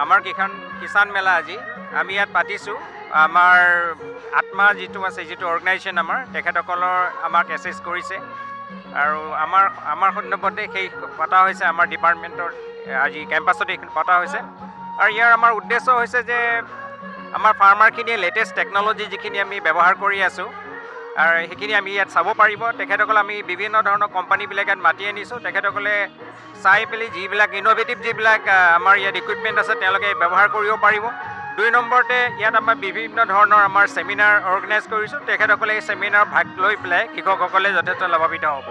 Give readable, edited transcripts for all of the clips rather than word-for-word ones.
আমাৰ কিষাণ মেলা আজি আমি ইয়াত পাতিছোঁ। আমাৰ আত্মা যিটো আছে, যিটো অৰ্গেনাইজেশ্যন আমাৰ তেখেতসকলৰ আমাক এছেছ কৰিছে আৰু আমাৰ সন্দৰ্ভতে সেই পতা হৈছে। আমাৰ ডিপাৰ্টমেণ্টৰ আজি কেম্পাছতে এইখন পতা হৈছে আৰু ইয়াৰ আমাৰ উদ্দেশ্য হৈছে যে আমাৰ ফাৰ্মাৰখিনিয়ে লেটেষ্ট টেকন'লজি যিখিনি আমি ব্যৱহাৰ কৰি আছোঁ আৰু সেইখিনি আমি ইয়াত চাব পাৰিব। তেখেতসকলে আমি বিভিন্ন ধৰণৰ কোম্পানীবিলাক ইয়াত মাতি আনিছোঁ। তেখেতসকলে চাই পেলি যিবিলাক ইন'ভেটিভ যিবিলাক আমাৰ ইয়াত ইকুইপমেণ্ট আছে তেওঁলোকে ব্যৱহাৰ কৰিব পাৰিব। 2 নম্বৰতে ইয়াত আমাৰ বিভিন্ন ধৰণৰ আমাৰ চেমিনাৰ অৰ্গেনাইজ কৰিছোঁ। তেখেতসকলে এই চেমিনাৰ ভাগ লৈ পেলাই কৃষকসকলে যথেষ্ট লাভান্বিত হ'ব।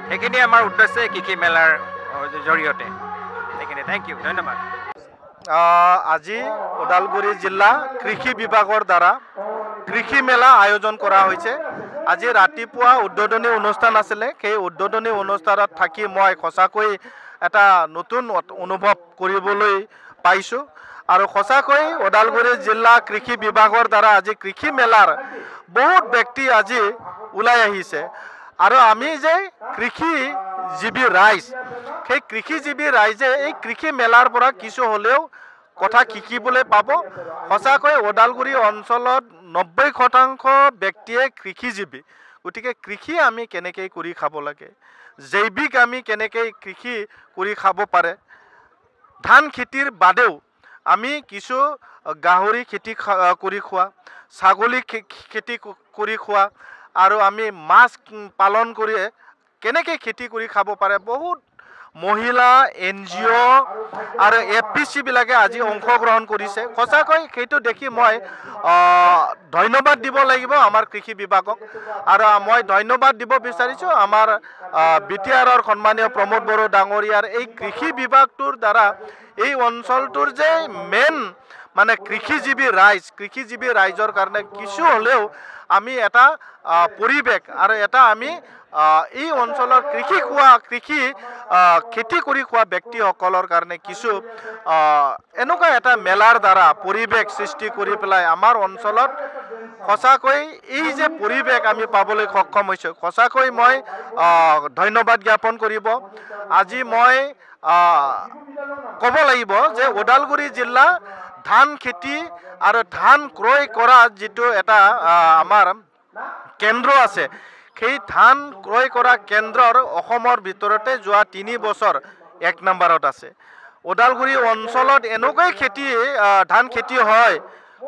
সেইখিনি আমাৰ উদ্দেশ্য কৃষি মেলাৰ জৰিয়তে। সেইখিনি থেংক ইউ, ধন্যবাদ। আজি ওদালগুৰি জিলা কৃষি বিভাগৰ দ্বাৰা কৃষি মেলা আয়োজন কৰা হৈছে। আজি ৰাতিপুৱা উদ্বোধনী অনুষ্ঠান আছিলে। সেই উদ্বোধনী অনুষ্ঠানত থাকি মই সঁচাকৈ এটা নতুন অনুভৱ কৰিবলৈ পাইছোঁ আৰু সঁচাকৈ ওদালগুৰি জিলা কৃষি বিভাগৰ দ্বাৰা আজি কৃষি মেলাৰ বহুত ব্যক্তি আজি ওলাই আহিছে আৰু আমি যে কৃষিজীৱী ৰাইজ, সেই কৃষিজীৱী ৰাইজে এই কৃষি মেলাৰ পৰা কিছু হ'লেও কথা শিকিবলৈ পাব। সঁচাকৈ ওদালগুৰি অঞ্চলত 90% ব্যক্তিয়ে কৃষিজীৱী। গতিকে কৃষি আমি কেনেকৈ কৰি খাব লাগে, জৈৱিক আমি কেনেকৈ কৃষি কৰি খাব পাৰে। ধান খেতিৰ বাদেও আমি কিছু গাহৰি খেতি কৰি খোৱা, ছাগলী খেতি কৰি খোৱা আৰু আমি মাছ পালন কৰি কেনেকৈ খেতি কৰি খাব পাৰে। বহুত মহিলা NGO আৰু FPCবিলাকে আজি অংশগ্ৰহণ কৰিছে। সঁচাকৈ সেইটো দেখি মই ধন্যবাদ দিব লাগিব আমাৰ কৃষি বিভাগক আৰু মই ধন্যবাদ দিব বিচাৰিছোঁ আমাৰ BTRৰ সন্মানীয় প্ৰমোদ বড়ো ডাঙৰীয়াৰ এই কৃষি বিভাগটোৰ দ্বাৰা এই অঞ্চলটোৰ যে মেইন মানে কৃষিজীৱী ৰাইজৰ কাৰণে কিছু হ'লেও আমি এটা পৰিৱেশ আৰু এটা আমি এই অঞ্চলৰ খেতি কৰি খোৱা ব্যক্তিসকলৰ কাৰণে কিছু এনেকুৱা এটা মেলাৰ দ্বাৰা পৰিৱেশ সৃষ্টি কৰি পেলাই আমাৰ অঞ্চলত সঁচাকৈ এই যে পৰিৱেশ আমি পাবলৈ সক্ষম হৈছোঁ, সঁচাকৈ মই ধন্যবাদ জ্ঞাপন কৰিব। আজি মই ক'ব লাগিব যে ওদালগুৰি জিলা ধান খেতি আৰু ধান ক্ৰয় কৰা যিটো এটা আমাৰ কেন্দ্ৰ আছে, সেই ধান ক্ৰয় কৰা কেন্দ্ৰৰ অসমৰ ভিতৰতে যোৱা 3 বছৰ 1 নম্বৰত আছে। ওদালগুৰি অঞ্চলত এনেকুৱাই ধান খেতি হয়।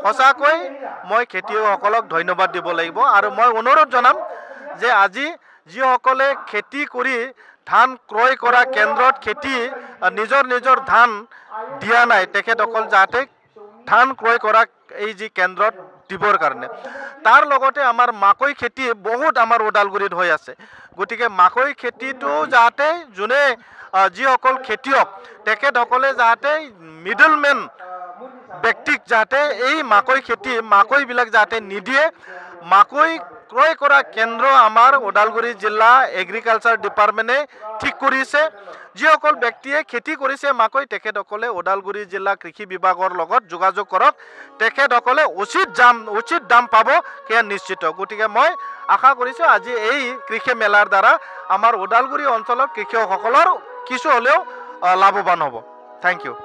সঁচাকৈ মই খেতিয়কসকলক ধন্যবাদ দিব লাগিব আৰু মই অনুৰোধ জনাম যে আজি যিসকলে খেতি কৰি ধান ক্ৰয় কৰা কেন্দ্ৰত নিজৰ ধান দিয়া নাই, তেখেতসকল যাতে ধান ক্ৰয় কৰা এই যি কেন্দ্ৰত দিবৰ কাৰণে। তাৰ লগতে আমাৰ মাকৈ খেতি বহুত আমাৰ ওদালগুৰিত হৈ আছে। গতিকে মাকৈ খেতিটো যাতে যিসকল খেতিয়ক তেখেতসকলে যাতে মিডলমেন ব্যক্তিক যাতে এই মাকৈবিলাক যাতে নিদিয়ে। মাকৈ ক্ৰয় কৰা কেন্দ্ৰ আমাৰ ওদালগুৰি জিলা এগ্ৰিকালচাৰ ডিপাৰ্টমেণ্টে ঠিক কৰিছে। যিসকল ব্যক্তিয়ে খেতি কৰিছে মাকৈ, তেখেতসকলে ওদালগুৰি জিলা কৃষি বিভাগৰ লগত যোগাযোগ কৰক। তেখেতসকলে উচিত দাম পাব, সেয়া নিশ্চিত। গতিকে মই আশা কৰিছোঁ আজি এই কৃষি মেলাৰ দ্বাৰা আমাৰ ওদালগুৰি অঞ্চলৰ কৃষকসকলৰ কিছু হ'লেও লাভৱান হ'ব। Thank U.